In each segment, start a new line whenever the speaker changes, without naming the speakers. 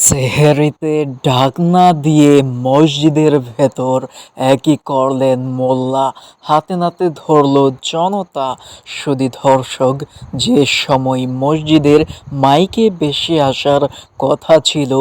সেহরিতে ঢাকনা দিয়ে মসজিদের ভেতর একই করলেন মোল্লা, হাতে নাতে ধরল জনতা। শুধু দর্শক, যে সময় মসজিদের মাইকে বেশি আসার কথা ছিল,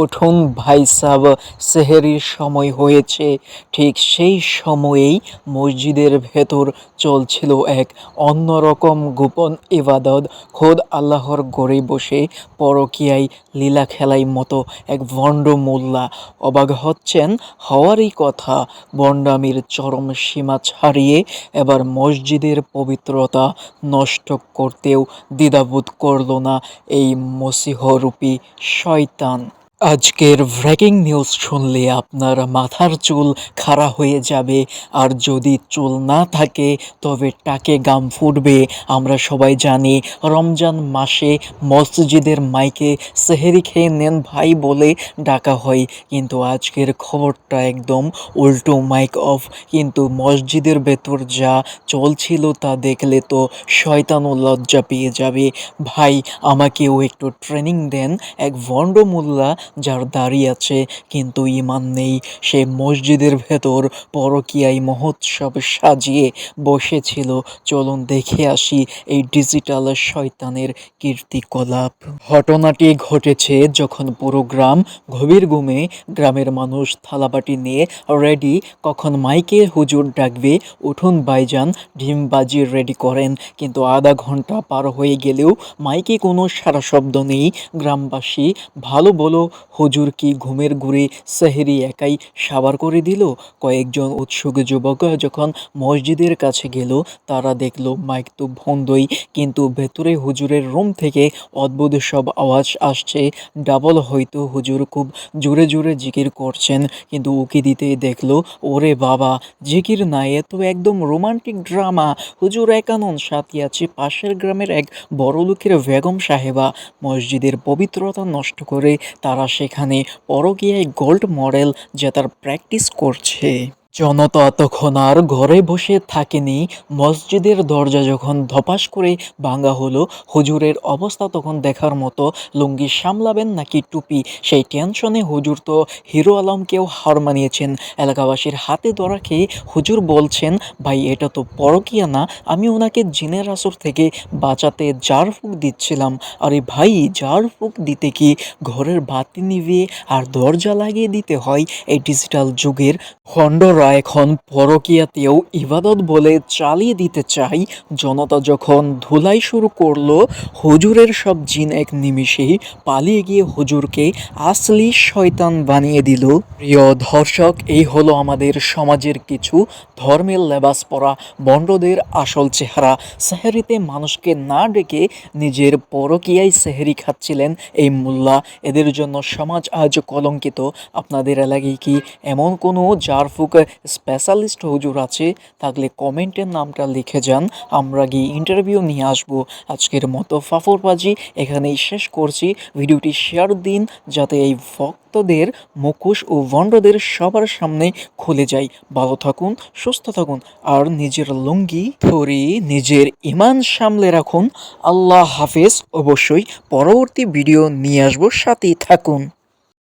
উঠুন ভাই সাব, সেহরির সময় হয়েছে, ঠিক সেই সময়েই মসজিদের ভেতর চলছিল এক অন্যরকম গোপন ইবাদত। খোদ আল্লাহর গড়ে বসে পরকীয়ায় লীলা খেলাই মতো এক ভণ্ড মোল্লা অবাক হচ্ছেন, হওয়ারই কথা। ভণ্ডামির চরম সীমা ছাড়িয়ে এবার মসজিদের পবিত্রতা নষ্ট করতেও দ্বিধাবোধ করল না এই মসিহরূপী শয়তান। আজকের ব্রেকিং নিউজ শুনলে আপনার মাথার চুল খাড়া হয়ে যাবে, আর যদি চুল না থাকে তবে টাকে গাম ফুটবে। আমরা সবাই জানি রমজান মাসে মসজিদের মাইকে সেহরি খেয়ে নেন ভাই বলে ডাকা হয়, কিন্তু আজকের খবরটা একদম উল্টো। মাইক অফ, কিন্তু মসজিদের ভেতর যা চলছিল তা দেখলে তো শয়তানও লজ্জা পেয়ে যাবে। ভাই, আমাকেও একটু ট্রেনিং দেন। এক ভণ্ড মোল্লা যার দাঁড়িয়ে আছে কিন্তু ইমান নেই, সে মসজিদের ভেতর পরকীয়ায় মহোৎসব সাজিয়ে বসেছিল। চলুন দেখে আসি এই ডিজিটাল শয়তানের কীর্তিকলাপ। ঘটনাটি ঘটেছে যখন পুরো গ্রাম গভীর ঘুমে। গ্রামের মানুষ থালাবাটি নিয়ে রেডি, কখন মাইকে হুজুর ডাকবে, উঠুন ভাইজান, ডিম বাজি রেডি করেন। কিন্তু আধা ঘন্টা পার হয়ে গেলেও মাইকে কোনো সারা শব্দ নেই। গ্রামবাসী ভালো বলো, হুজুর কি ঘুমের ঘুরে সেহরি একাই সাবার করে দিল? কয়েকজন উৎসুক যুবক যখন মসজিদের কাছে গেল, তারা দেখলো মাইক তো বন্ধই, কিন্তু ভেতরে হুজুরের রুম থেকে অদ্ভুত সব আওয়াজ আসছে। ডাবল হয়তো হুজুর খুব জোরে জোরে জিকির করছেন, কিন্তু উকি দিতে দেখলো, ওরে বাবা, জিকির নাই, এ তো একদম রোমান্টিক ড্রামা। হুজুর একানন, সাথে আছে পাশের গ্রামের এক বড় লোকের বেগম সাহেবা। মসজিদের পবিত্রতা নষ্ট করে তারা সেখানে পরকীয়ায় গোল্ড মডেল জেতার প্র্যাকটিস করছে। জনতা তখন আর ঘরে বসে থাকেনি। মসজিদের দরজা যখন ধপাস করে ভাঙা হলো, হুজুরের অবস্থা তখন দেখার মতো। লুঙ্গি সামলাবেন নাকি টুপি, সেই টেনশনে হুজুর তো হিরো আলমকেও হার মানিয়েছেন। এলাকাবাসীর হাতে ধরা খেয়ে হুজুর বলছেন, ভাই এটা তো পরকীয়া না, আমি ওনাকে জিনের আসর থেকে বাঁচাতে জার ফুঁক দিচ্ছিলাম। আরে ভাই, জার ফুঁক দিতে কি ঘরের বাতি নিভিয়ে আর দরজা লাগিয়ে দিতে হয়? এই ডিজিটাল যুগের খণ্ডরা এখন পরকীয়াতেও ইবাদত বলে চালিয়ে দিতে চাই। জনতা যখন ধুলাই শুরু করলো, হুজুরের সব জিন এক নিমিষেই পালিয়ে গিয়ে হুজুরকে আসলি শয়তান বানিয়ে দিল। প্রিয় দর্শক, এই হলো আমাদের সমাজের কিছু ধর্মের লেবাস পরা বন্ডদের আসল চেহারা। সেহরিতে মানুষকে না ডেকে নিজের পরকীয়ায় সেহরি খাচ্ছিলেন এই মোল্লা। এদের জন্য সমাজ আজ কলঙ্কিত। আপনাদের এলাকায় কি এমন কোনো জারফুক স্পেশালিস্ট হুজুর আছে? থাকলে কমেন্টের নামটা লিখে যান, আমরা গিয়ে ইন্টারভিউ নিয়ে আসবো। আজকের মতো ফাফরবাজি এখানেই শেষ করছি। ভিডিওটি শেয়ার দিন যাতে এই ভক্তদের মুখোশ ও ভণ্ডদের সবার সামনে খুলে যায়। ভালো থাকুন, সুস্থ থাকুন, আর নিজের লুঙ্গি ধরে নিজের ইমান সামলে রাখুন। আল্লাহ হাফেজ। অবশ্যই পরবর্তী ভিডিও নিয়ে আসবো, সাথেই থাকুন।